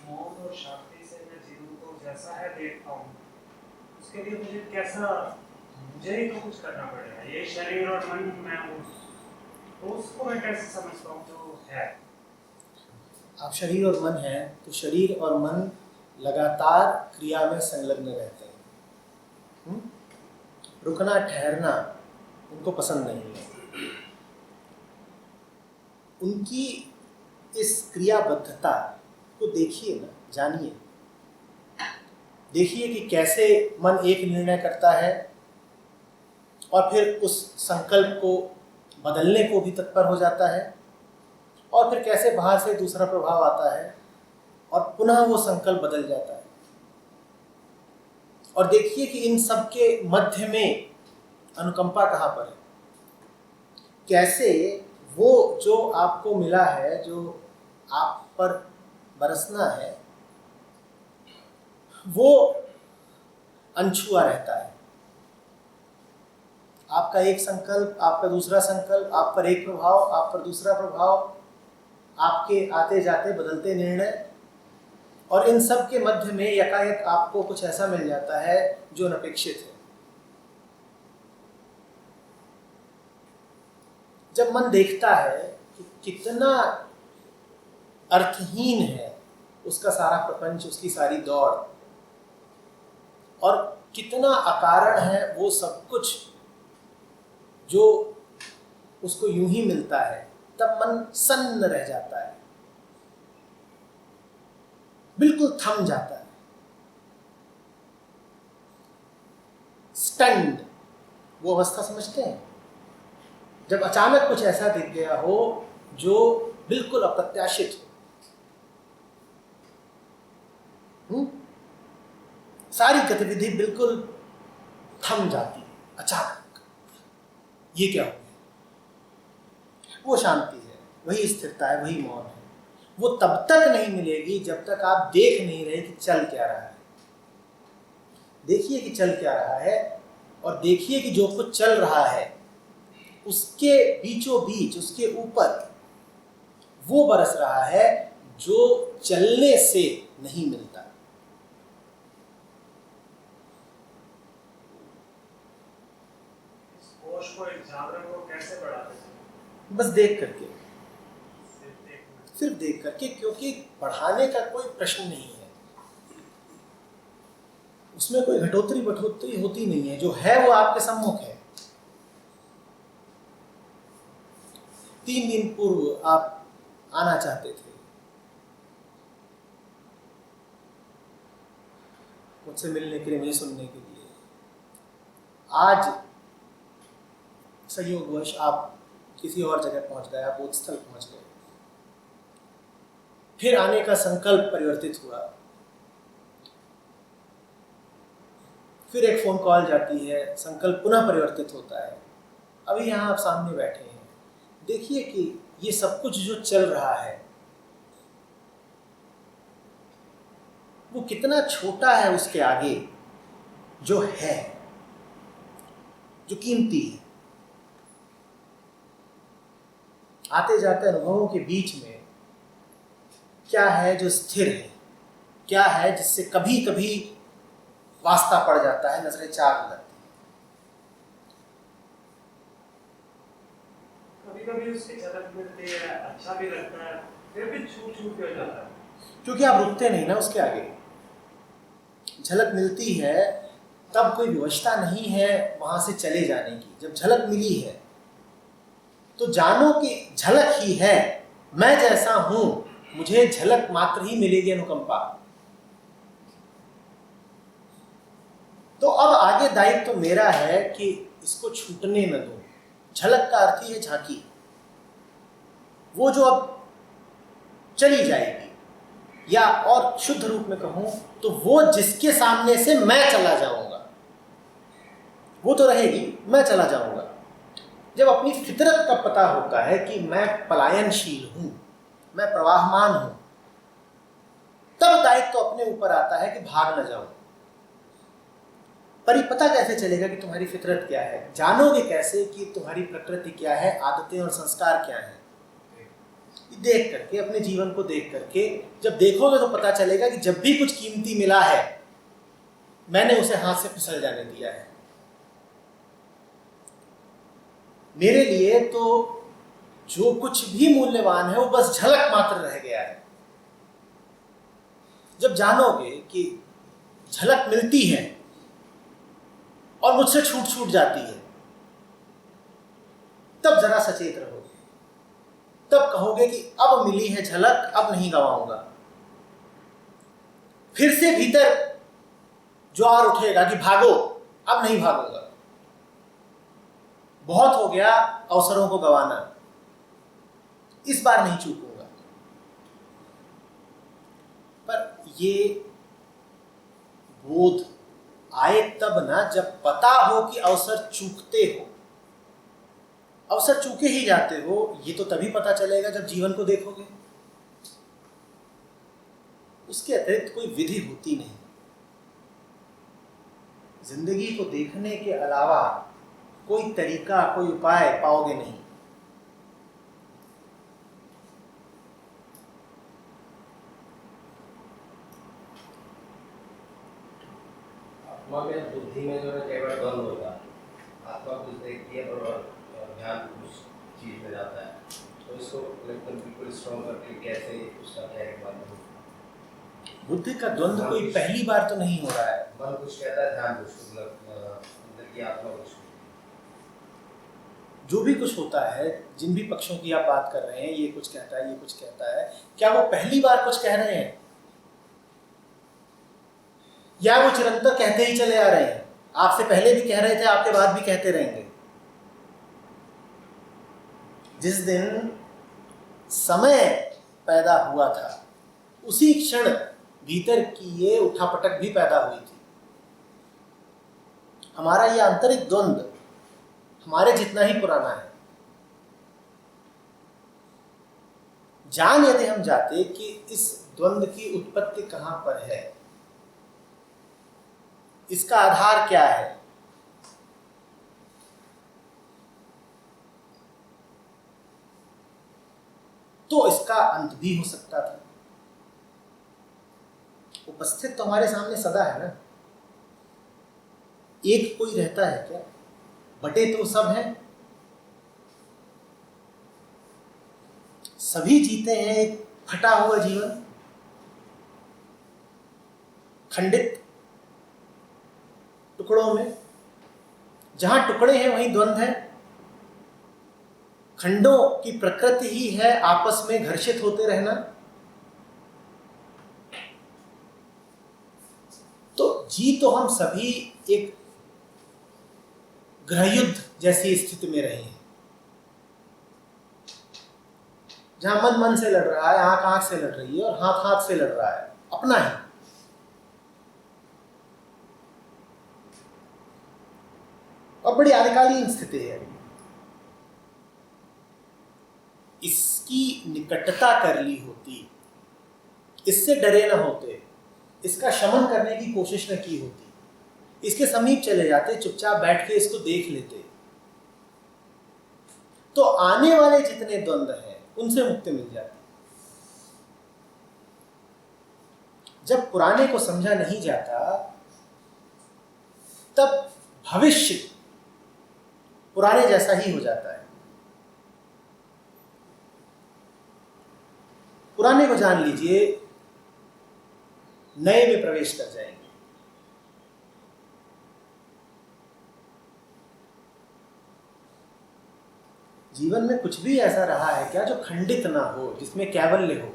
मौन और शांति से मैं जीवन को जैसा है देख पाऊँ, उसके लिए मुझे ही तो कुछ करना पड़ेगा। ये शरीर और मन मैं हूँ, तो उसको मैं कैसे समझ पाऊँ जो है। आप शरीर और मन है तो शरीर और मन लगातार क्रिया में संलग्न रहते हैं। रुकना ठहरना उनको पसंद नहीं है। उनकी इस क्रियाबद्धता को देखिए ना, जानिए। देखिए कि कैसे मन एक निर्णय करता है और फिर उस संकल्प को बदलने को भी तत्पर हो जाता है, और फिर कैसे बाहर से दूसरा प्रभाव आता है और पुनः वो संकल्प बदल जाता है। और देखिए कि इन सब के मध्य में अनुकंपा कहाँ पर है। कैसे वो जो आपको मिला है, जो आप पर बरसना है, वो अनछुआ रहता है। आपका एक संकल्प, आपका दूसरा संकल्प, आप पर एक प्रभाव, आप पर दूसरा प्रभाव, आपके आते जाते बदलते निर्णय, और इन सब के मध्य में एकाएक आपको कुछ ऐसा मिल जाता है जो अनपेक्षित है। जब मन देखता है कि कितना अर्थहीन है उसका सारा प्रपंच, उसकी सारी दौड़, और कितना अकारण है वो सब कुछ जो उसको यूं ही मिलता है, तब मन सन्न रह जाता है, बिल्कुल थम जाता है। स्टन्ड, वो अवस्था समझते हैं जब अचानक कुछ ऐसा दिख गया हो जो बिल्कुल अप्रत्याशित हो। सारी गतिविधि बिल्कुल थम जाती है अचानक। ये क्या हो गया? वो शांति है, वही स्थिरता है, वही मौन है। वो तब तक नहीं मिलेगी जब तक आप देख नहीं रहे कि चल क्या रहा है। देखिए कि चल क्या रहा है, और देखिए कि जो कुछ चल रहा है उसके बीचों बीच, उसके ऊपर वो बरस रहा है जो चलने से नहीं मिलता। इस होश को, इस जागरण को कैसे बढ़ाते हैं? बस देख करके, सिर्फ देख करके, क्योंकि बढ़ाने का कोई प्रश्न नहीं है। उसमें कोई घटोतरी बटोतरी होती नहीं है। जो है वो आपके सम्मुख है। 3 दिन पूर्व आप आना चाहते थे, मुझसे मिलने के लिए, मुझे सुनने के लिए। आज संयोगवश आप किसी और जगह पहुंच गए, आप बोधस्थल पहुंच गए। फिर आने का संकल्प परिवर्तित हुआ, फिर एक फोन कॉल जाती है, संकल्प पुनः परिवर्तित होता है। अभी यहाँ आप सामने बैठे हैं। देखिए कि ये सब कुछ जो चल रहा है वो कितना छोटा है उसके आगे जो है, जो कीमती है। आते जाते अनुभवों के बीच में क्या है जो स्थिर है, क्या है जिससे कभी कभी वास्ता पड़ जाता है, नजरें चाक लगती है। कभी कभी उसकी झलक मिलती है, अच्छा भी लगता है, फिर भी छूट छूट हो जाता है, क्योंकि आप रुकते नहीं ना उसके आगे। झलक मिलती है तब कोई व्यवस्था नहीं है वहां से चले जाने की। जब झलक मिली है तो जानो कि झलक ही है, मैं जैसा हूं, मुझे झलक मात्र ही मिलेगी अनुकंपा। तो अब आगे दायित्व तो मेरा है कि इसको छूटने न दूं। झलक का अर्थ ही है झांकी, वो जो अब चली जाएगी, या और शुद्ध रूप में कहूं तो वो जिसके सामने से मैं चला जाऊंगा, वो तो रहेगी, मैं चला जाऊंगा। जब अपनी फितरत का पता होता है कि मैं पलायनशील हूं, मैं प्रवाहमान हूं, तब दायित्व तो अपने ऊपर आता है कि भाग न जाऊं। पर ये पता कैसे चलेगा कि तुम्हारी फितरत क्या है? जानोगे कैसे कि तुम्हारी प्रकृति क्या है, आदतें और संस्कार क्या हैं? देख करके, अपने जीवन को देख करके जब देखोगे तो पता चलेगा कि जब भी कुछ कीमती मिला है मैंने उसे हाथ से फिसल जाने दिया है। मेरे लिए तो जो कुछ भी मूल्यवान है वो बस झलक मात्र रह गया है। जब जानोगे कि झलक मिलती है और मुझसे छूट छूट जाती है, तब जरा सचेत रहोगे, तब कहोगे कि अब मिली है झलक, अब नहीं गवाऊंगा। फिर से भीतर ज्वार उठेगा कि भागो, अब नहीं भागूंगा, बहुत हो गया अवसरों को गवाना, इस बार नहीं चूकूंगा। पर ये बोध आए तब ना जब पता हो कि अवसर चूकते हो। अवसर चूके ही जाते हो, ये तो तभी पता चलेगा जब जीवन को देखोगे। उसके अतिरिक्त कोई विधि होती नहीं। जिंदगी को देखने के अलावा कोई तरीका, कोई उपाय पाओगे नहीं। आत्मा में, बुद्धि में जो है कई बार द्वंद्व होता है। आत्मा कुछ देखती है और ध्यान कुछ चीज में जाता है, तो इसको एकदम बिल्कुल स्ट्रॉन्ग करके कैसे उसका क्या एक बात है। बुद्धि का द्वंद्व कोई पहली बार तो नहीं हो रहा है। मन कुछ कहता है, ध्यान कुछ, मतलब अंदर की आत्मा कुछ। जो भी कुछ होता है, जिन भी पक्षों की आप बात कर रहे हैं, ये कुछ कहता है, ये कुछ कहता है, क्या वो पहली बार कुछ कह रहे हैं या वो चिरंतर कहते ही चले आ रहे हैं? आपसे पहले भी कह रहे थे, आपके बाद भी कहते रहेंगे। जिस दिन समय पैदा हुआ था उसी क्षण भीतर की ये उठापटक भी पैदा हुई थी। हमारा ये आंतरिक द्वंद्व हमारे जितना ही पुराना है। जान यदि हम जाते कि इस द्वंद्व की उत्पत्ति कहां पर है, इसका आधार क्या है, तो इसका अंत भी हो सकता था। उपस्थित तो हमारे सामने सदा है ना। एक कोई रहता है क्या? बटे तो सब हैं। सभी जीते हैं एक फटा हुआ जीवन, खंडित टुकड़ों में। जहां टुकड़े हैं वहीं द्वंद्व है। खंडों की प्रकृति ही है आपस में घर्षित होते रहना। तो जी तो हम सभी एक गृहयुद्ध जैसी स्थिति में रहे हैं, जहां मन मन से लड़ रहा है, आंख आंख से लड़ रही है और हाथ हाथ से लड़ रहा है, अपना ही। और बड़ी आदिकालीन स्थिति है। इसकी निकटता कर ली होती, इससे डरे न होते, इसका शमन करने की कोशिश न की होती, इसके समीप चले जाते, चुपचाप बैठ के इसको देख लेते, तो आने वाले जितने द्वंद्व हैं उनसे मुक्ति मिल जाती। जब पुराने को समझा नहीं जाता तब भविष्य पुराने जैसा ही हो जाता है। पुराने को जान लीजिए, नए में प्रवेश कर जाएंगे। जीवन में कुछ भी ऐसा रहा है क्या जो खंडित ना हो, जिसमें कैवल्य हो?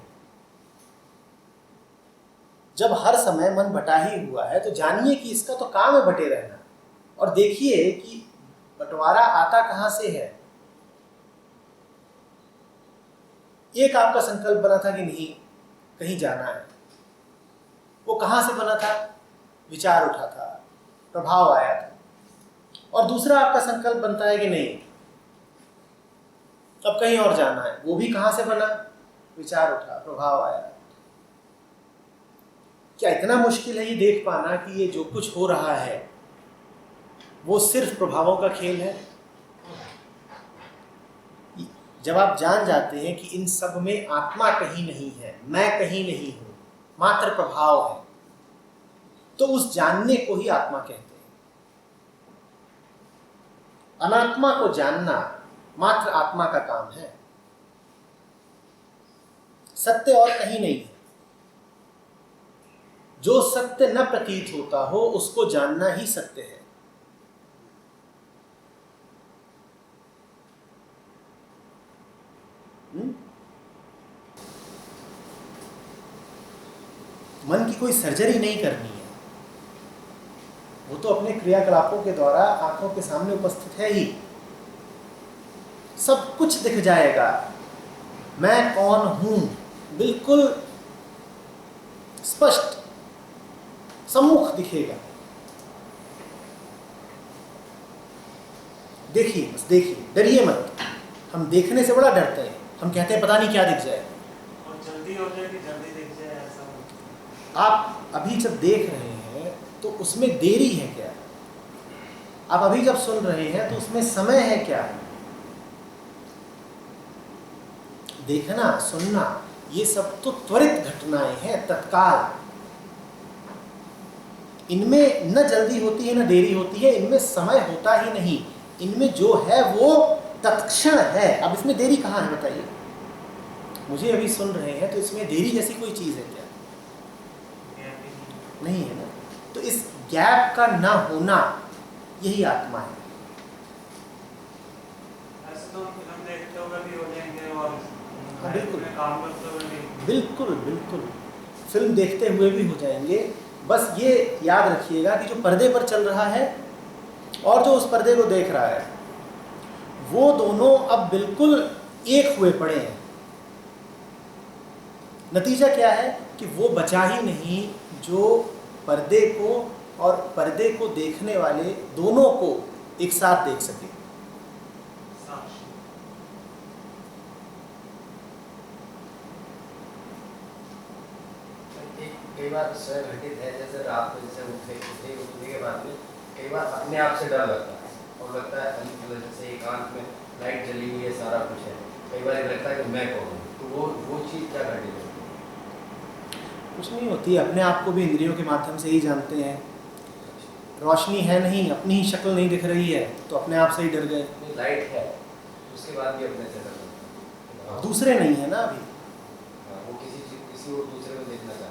जब हर समय मन बटा ही हुआ है तो जानिए कि इसका तो काम है बटे रहना, और देखिए कि बंटवारा आता कहां से है। एक आपका संकल्प बना था कि नहीं कहीं जाना है, वो कहां से बना था? विचार उठा था, प्रभाव आया था। और दूसरा आपका संकल्प बनता है कि नहीं अब कहीं और जाना है, वो भी कहां से बना? विचार उठा, प्रभाव आया। क्या इतना मुश्किल है ये देख पाना कि ये जो कुछ हो रहा है वो सिर्फ प्रभावों का खेल है? जब आप जान जाते हैं कि इन सब में आत्मा कहीं नहीं है, मैं कहीं नहीं हूं, मात्र प्रभाव है, तो उस जानने को ही आत्मा कहते हैं। अनात्मा को जानना मात्र आत्मा का काम है, सत्य और कहीं नहीं है। जो सत्य न प्रतीत होता हो उसको जानना ही सत्य है। मन की कोई सर्जरी नहीं करनी है, वो तो अपने क्रियाकलापों के द्वारा आंखों के सामने उपस्थित है ही। सब कुछ दिख जाएगा, मैं कौन हूं बिल्कुल स्पष्ट सम्मुख दिखेगा। देखिए, बस देखिए, डरिए मत। हम देखने से बड़ा डरते हैं, हम कहते हैं पता नहीं क्या दिख जाए, और जल्दी हो जाए कि जल्दी दिख जाए, ऐसा। आप अभी जब देख रहे हैं तो उसमें देरी है क्या? आप अभी जब सुन रहे हैं तो उसमें समय है क्या? देखना, सुनना, ये सब तो त्वरित घटनाएं हैं, तत्काल। इनमें न जल्दी होती है न देरी होती है, इनमें समय होता ही नहीं। इनमें जो है वो तत्क्षण है। अब इसमें देरी कहाँ है बताइए? मुझे अभी सुन रहे हैं तो इसमें देरी जैसी कोई चीज़ है क्या? नहीं है ना। तो इस गैप का ना होना यही आत्मा है। ऐसे तो फिल्म देखते हुए भी हो जाएंगे और बिल्कुल काम करते हुए भी। बिल्कुल बिल्कुल फिल्म देखते हुए भी हो जाएंगे। बस ये याद रखिएगा कि जो पर्दे पर चल रहा है और जो उस पर्दे को देख रहा है, वो दोनों अब बिल्कुल एक हुए पड़े हैं। नतीजा क्या है कि वो बचा ही नहीं जो पर्दे को और पर्दे को देखने वाले दोनों को एक साथ देख सके। कई बार स्वयं घटित है, जैसे रात में जैसे उठने के बाद में कई बार अपने आप से डर लगता है और लगता है जैसे एक आंख में लाइट जली हुई है, सारा कुछ है, कई बार लगता है कि मैं कौन हूँ। तो वो चीज़ क्या घटित है? कुछ नहीं होती, अपने आप को भी इंद्रियों के माध्यम से ही जानते हैं। रोशनी है नहीं, अपनी ही शक्ल नहीं दिख रही है तो अपने आप से ही डर गए। लाइट है उसके बाद भी अपने से डर लगता है। दूसरे नहीं है ना अभी, वो किसी और दूसरे को देखना चाहता है,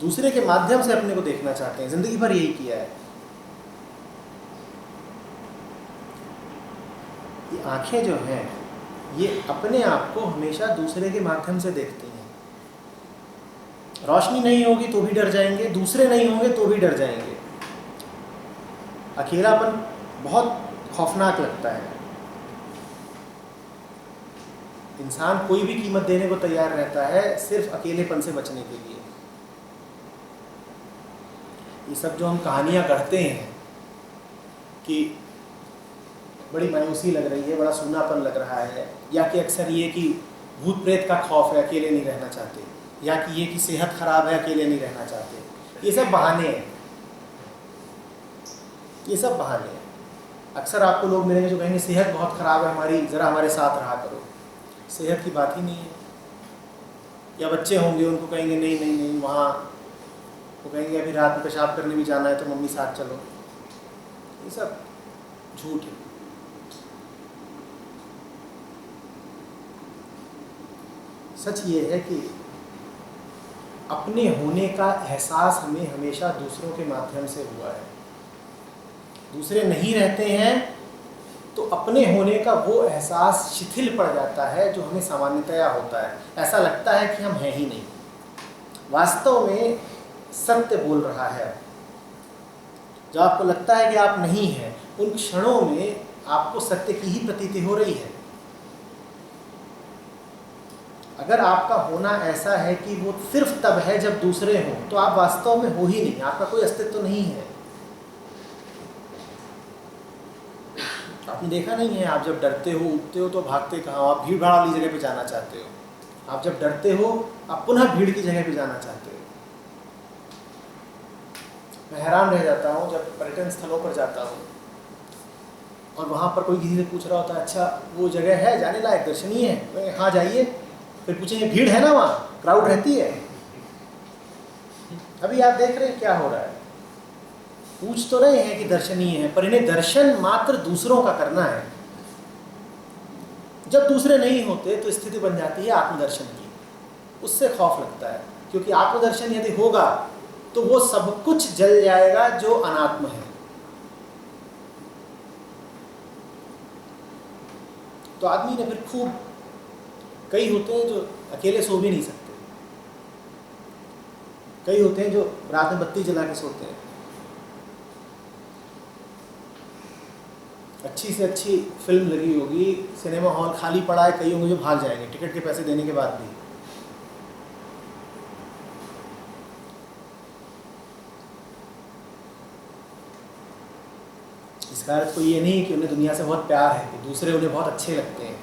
दूसरे के माध्यम से अपने को देखना चाहते हैं। जिंदगी भर यही किया है। ये आंखें जो हैं ये अपने आप को हमेशा दूसरे के माध्यम से देखती हैं। रोशनी नहीं होगी तो भी डर जाएंगे, दूसरे नहीं होंगे तो भी डर जाएंगे। अकेलापन बहुत खौफनाक लगता है। इंसान कोई भी कीमत देने को तैयार रहता है सिर्फ अकेलेपन से बचने के लिए। ये सब जो हम कहानियाँ गढ़ते हैं कि बड़ी मायूसी लग रही है, बड़ा सूनापन लग रहा है, या कि अक्सर ये कि भूत प्रेत का खौफ है, अकेले नहीं रहना चाहते, या कि ये कि सेहत खराब है, अकेले नहीं रहना चाहते, ये सब बहाने हैं। ये सब बहाने हैं। अक्सर आपको लोग मिलेंगे जो कहेंगे सेहत बहुत ख़राब है हमारी, ज़रा हमारे साथ रहा करो। सेहत की बात ही नहीं है। या बच्चे होंगे, उनको कहेंगे नहीं नहीं नहीं, वहाँ वो कहेंगे अभी रात में पेशाब करने भी जाना है तो मम्मी साथ चलो। ये सब झूठ है। सच ये है कि अपने होने का एहसास हमें हमेशा दूसरों के माध्यम से हुआ है। दूसरे नहीं रहते हैं तो अपने होने का वो एहसास शिथिल पड़ जाता है जो हमें सामान्यतया होता है। ऐसा लगता है कि हम हैं ही नहीं। वास्तव में सत्य बोल रहा है। जब आपको लगता है कि आप नहीं हैं, उन क्षणों में आपको सत्य की ही प्रतीति हो रही है। अगर आपका होना ऐसा है कि वो सिर्फ तब है जब दूसरे हों, तो आप वास्तव में हो ही नहीं, आपका कोई अस्तित्व नहीं है। आपने देखा नहीं है, आप जब डरते हो, उठते हो तो भागते कहाँ हो? आप भीड़ भाड़ वाली जगह पे जाना चाहते हो। आप जब डरते हो आप पुनः भीड़ की जगह पे जाना चाहते हो। मैं हैरान रह जाता हूँ जब पर्यटन स्थलों पर जाता हूँ, और वहाँ पर कोई किसी से पूछ रहा होता है, अच्छा वो जगह है जाने लायक, दर्शनीय है? तो हाँ जाइए। फिर पूछेंगे भीड़ है ना वहाँ, क्राउड रहती है? अभी आप देख रहे हैं क्या हो रहा है। पूछ तो रहे हैं कि दर्शनीय है, पर इन्हें दर्शन मात्र दूसरों का करना है। जब दूसरे नहीं होते तो स्थिति बन जाती है आत्मदर्शन की। उससे खौफ लगता है, क्योंकि आत्मदर्शन यदि होगा तो वो सब कुछ जल जाएगा जो अनात्म है। तो आदमी ने फिर खूब, कई होते हैं जो अकेले सो भी नहीं सकते, कई होते हैं जो रात में बत्ती जला के सोते हैं। अच्छी से अच्छी फिल्म लगी होगी, सिनेमा हॉल खाली पड़ा है, कई होंगे जो भाग जाएंगे टिकट के पैसे देने के बाद भी। इसका अर्थ कोई ये नहीं कि उन्हें दुनिया से बहुत प्यार है, कि दूसरे उन्हें बहुत अच्छे लगते हैं,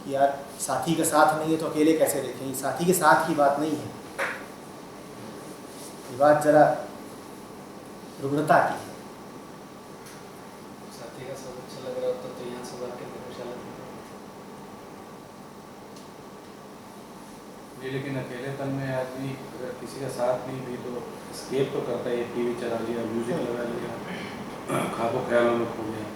कि यार साथी का साथ नहीं है तो अकेले कैसे देखें। साथी के साथ की बात नहीं है, ये बात जरा रुग्णता की है। साथी का सब अच्छा लग रहा होता तो यहाँ से बात करके खुशहाल जी, लेकिन अकेलेपन में आदमी अगर किसी का साथ नहीं भी तो स्केप तो करता है। टीवी चला लिया, म्यूजिक लगा लिया, खाबो ख्यालों में खो गया।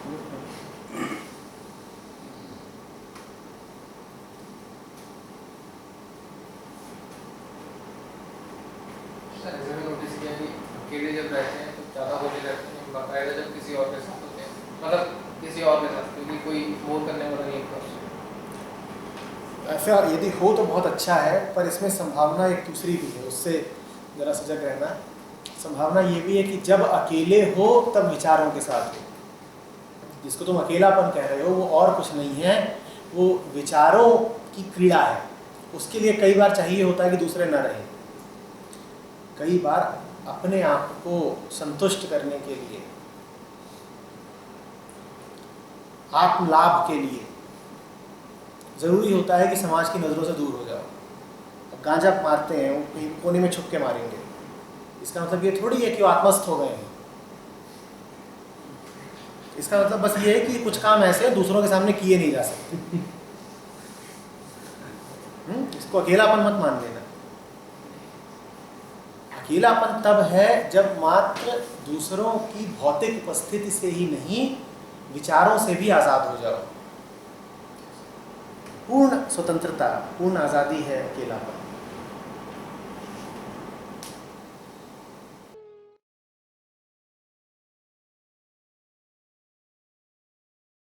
सर ऐसे में नोटिस किया कि अकेले जब रहते हैं तो ज़्यादा होते रहते हैं, बाकायदा जब किसी और के साथ होते हैं, मतलब किसी और के साथ, क्योंकि कोई बोर करने वाला नहीं होता। ऐसा यदि हो तो बहुत अच्छा है, पर इसमें संभावना एक दूसरी भी है, उससे ज़रा सजग रहना। संभावना ये भी है कि जब अकेले हो तब विचारों के साथ हो। जिसको तुम अकेलापन कह रहे हो वो और कुछ नहीं है, वो विचारों की क्रीड़ा है। उसके लिए कई बार चाहिए होता है कि दूसरे न रहें। कई बार अपने आप को संतुष्ट करने के लिए, आत्म लाभ के लिए ज़रूरी होता है कि समाज की नज़रों से दूर हो जाओ। अब गांजा मारते हैं, वो कहीं कोने में छुप के मारेंगे, इसका मतलब ये थोड़ी है कि वो आत्मस्थ हो गए हैं। इसका मतलब बस ये है कि कुछ काम ऐसे हैं दूसरों के सामने किए नहीं जा सकते। इसको अकेलापन मत मान लेना। अकेलापन तब है जब मात्र दूसरों की भौतिक उपस्थिति से ही नहीं, विचारों से भी आज़ाद हो जाओ। पूर्ण स्वतंत्रता, पूर्ण आज़ादी है अकेलापन।